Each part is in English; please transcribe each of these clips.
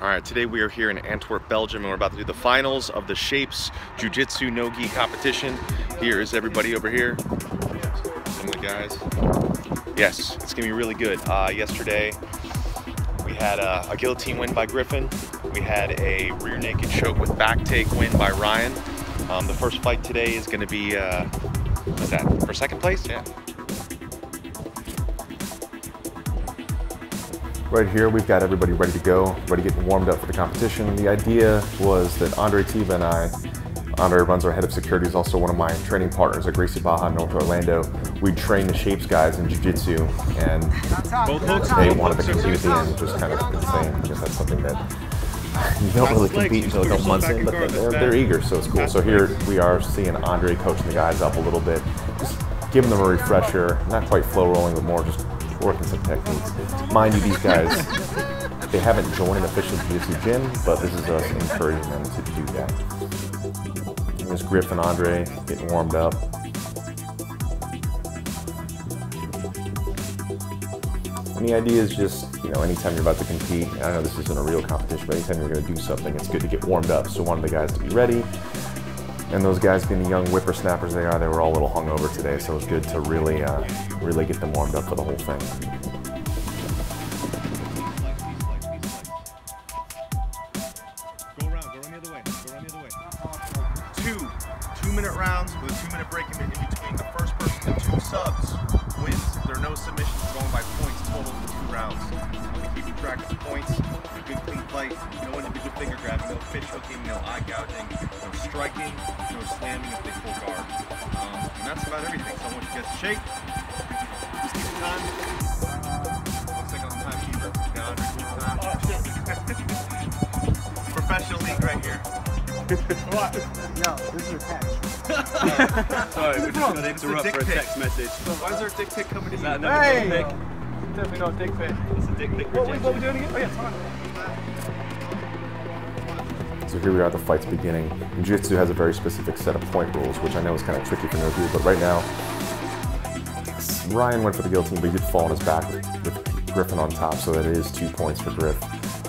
All right, today we are here in Antwerp, Belgium, and we're about to do the finals of the SHVPES Jiu-Jitsu Nogi competition. Here is everybody over here. Some of the guys. Yes, it's gonna be really good. Yesterday, we had a guillotine win by Griffin. We had a rear naked choke with back take win by Ryan. The first fight today is gonna be, what's that, for second place? Yeah. Right here, we've got everybody ready to go, ready to get warmed up for the competition. The idea was that Andre Tiva and Andre runs our head of security, is also one of my training partners at Gracie Baja, North Orlando. We train the SHVPES guys in Jiu-Jitsu, and they wanted to compete at the end, which was kind of insane, because that's something that you don't really compete until a couple months in, but they're eager, so it's cool. So here we are seeing Andre coaching the guys up a little bit, just giving them a refresher, not quite flow rolling, but more just working some techniques. Mind you, these guys, they haven't joined an official jiu-jitsu gym, but this is us encouraging them to do that. There's Griff and Andre getting warmed up. And the idea is just, you know, anytime you're about to compete, I know this isn't a real competition, but anytime you're going to do something, it's good to get warmed up. So wanted the guys to be ready. And those guys, being the young whippersnappers they are, they were all a little hungover today, so it was good to really get them warmed up for the whole thing. Go around the other way, go around the other way. Two-minute rounds with a 2-minute break in between. The first person to 2 subs wins. If there are no submissions, we're going by points total for 2 rounds. I'll be keeping track of the points. A good clean fight, no individual finger grabbing, no fish hooking, no eye gouging, no striking, no slamming if they full guard. And that's about everything. So I want you guys to shake. Just keep the time. Looks like I'm the timekeeper. Got time. Professional league right here. What? No, this is a text. Sorry, we're just going to interrupt for a text message. Why is there a dick pic coming to you? Hey! Definitely no dick pic. It's a dick pic What rejection. we doing again? Oh yeah, come on. So here we are at the fight's beginning. Jiu-Jitsu has a very specific set of point rules, which I know is kind of tricky for Nogi, but right now, Ryan went for the guillotine, but he did fall on his back with Griffin on top, so that it is 2 points for Griff.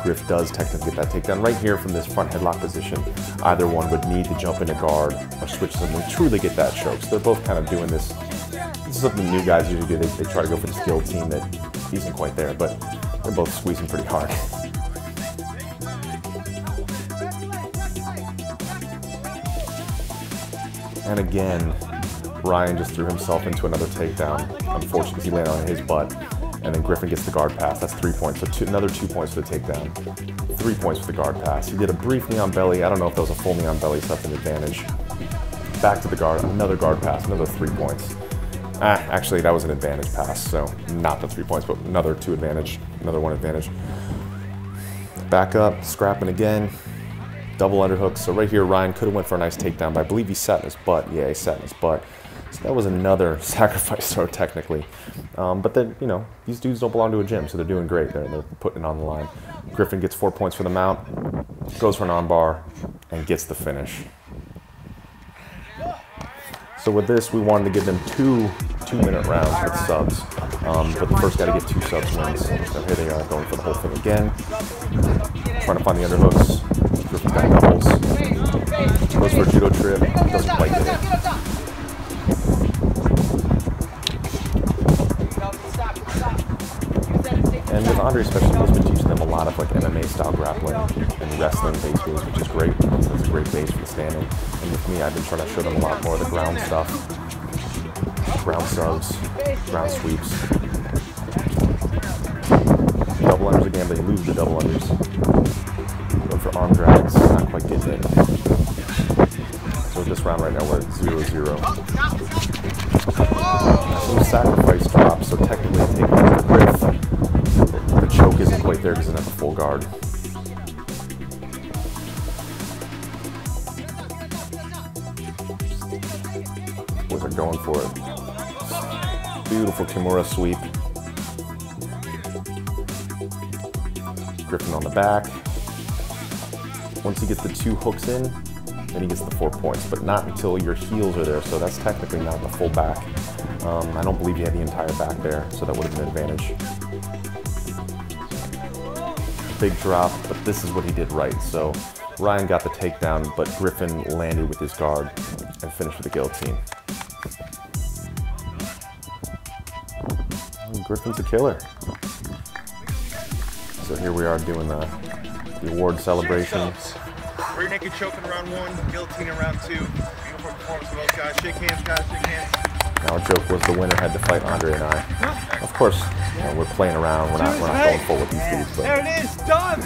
Griff does technically get that takedown right here from this front headlock position. Either one would need to jump into guard or switch them and truly get that choke. So they're both kind of doing this. This is something new guys usually do. They try to go for this guillotine that isn't quite there, but they're both squeezing pretty hard. And again, Ryan just threw himself into another takedown. Unfortunately, he landed on his butt. And then Griffin gets the guard pass. That's 3 points. So another 2 points for the takedown. 3 points for the guard pass. He did a brief knee on belly. I don't know if that was a full knee on belly, so that's an advantage. Back to the guard. Another guard pass. Another 3 points. Actually, that was an advantage pass. So not the 3 points, but another 2 advantage. Another 1 advantage. Back up. Scrapping again. Double underhook. So right here, Ryan could have went for a nice takedown, but I believe he sat in his butt. Yeah, he sat in his butt. So that was another sacrifice throw, technically. But then, you know, these dudes don't belong to a gym, so they're doing great. They're putting it on the line. Griffin gets 4 points for the mount, goes for an armbar, and gets the finish. So with this, we wanted to give them 2-minute rounds with subs. But the first guy to get 2 subs wins. So here they are going for the whole thing again. Trying to find the underhooks. Griffin's got doubles. Goes for a judo trip. Doesn't quite get it. And with Andre especially, he's been teaching them a lot of like MMA style grappling and wrestling basically, which is great. That's a great base for the standing. And with me, I've been trying to show them a lot more of the ground stuff. Ground subs, ground sweeps. Double unders again, but he loses the double unders. Going for arm drags, not quite getting it. So this round right now we're at 0-0. Some sacrifice drops, so technically I'm taking the Griff. The choke isn't quite there because it doesn't have a full guard. Boys are going for it. Beautiful Kimura sweep. Griffin on the back. Once he gets the 2 hooks in, then he gets the 4 points, but not until your heels are there, so that's technically not the full back. I don't believe he had the entire back there, so that would have been an advantage. big drop, but this is what he did right. So Ryan got the takedown, but Griffin landed with his guard and finished with a guillotine. And Griffin's a killer. So here we are doing the award celebration. Rear naked choke in round 1, guillotine in round 2. Beautiful performance for those guys. Shake hands, guys, shake hands. Now our joke was the winner had to fight Andre and I. Of course, you know, we're playing around. We're not going full with these dudes. But There it is, done!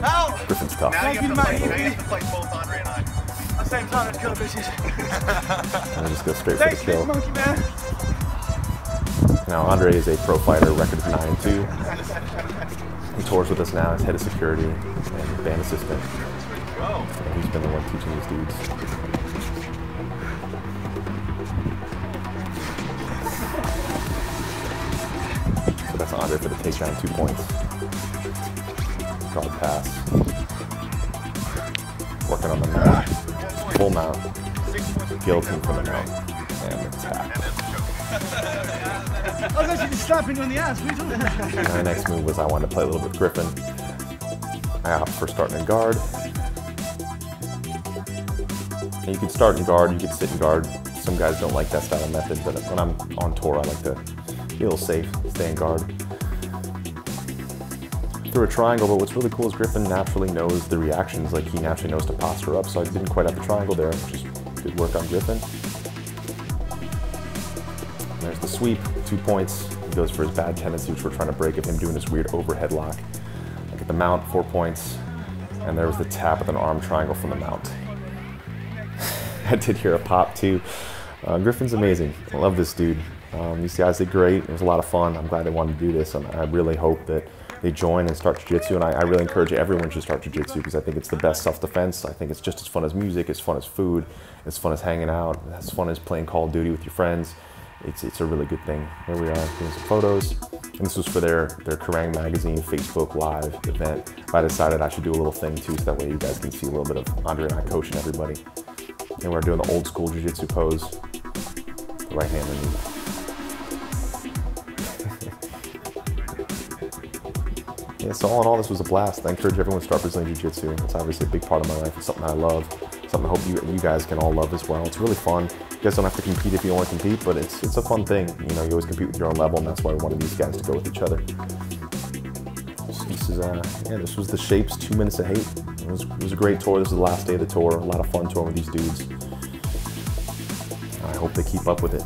Out! Griffin's tough. Now you have to fight both Andre and I. At the same time, let's kill the bitches. And just go straight for Thanks, the big kill. monkey man. Now Andre is a pro fighter, record of 9-2. He tours with us now. He's head of security and band assistant. And he's been the one teaching these dudes. So that's Andre for the takedown, 2 points. Guard pass. Working on the mount. Full mount. Guillotine from the mount. And attack. I was actually just slapping you on the ass. What are you talking about? My next move was I wanted to play a little bit with Griffin. I opted for starting in guard. And you can start in guard, you can sit in guard. Some guys don't like that style of method, but when I'm on tour, I like to be a little safe, stay in guard. Through a triangle, but what's really cool is Griffin naturally knows the reactions, like he naturally knows to posture up, so I didn't quite have the triangle there, which is good work on Griffin. And there's the sweep, 2 points. He goes for his bad tendency, which we're trying to break, of him doing this weird overhead lock. Look at the mount, 4 points. And there was the tap with an arm triangle from the mount. I did hear a pop too. Griffin's amazing. I love this dude. These guys did great. It was a lot of fun. I'm glad they wanted to do this, and I really hope that they join and start jiu-jitsu. And I really encourage everyone to start jiu-jitsu because I think it's the best self-defense. I think it's just as fun as music, as fun as food, as fun as hanging out, as fun as playing Call of Duty with your friends. It's a really good thing. Here we are doing some photos. And this was for their Kerrang magazine Facebook Live event. I decided I should do a little thing too, so that way you guys can see a little bit of Andre and I coaching everybody. And we're doing the old school jiu-jitsu pose. The right hand underneath. Yeah, so all in all, this was a blast. I encourage everyone to start Brazilian Jiu-Jitsu. It's obviously a big part of my life. It's something I love. Something I hope you guys can all love as well. It's really fun. You guys don't have to compete if you don't want to compete, but it's a fun thing. You know, you always compete with your own level, and that's why we wanted these guys to go with each other. This was the Shapes 2 Minutes of Hate. It was a great tour. This is the last day of the tour. A lot of fun touring with these dudes. I hope they keep up with it.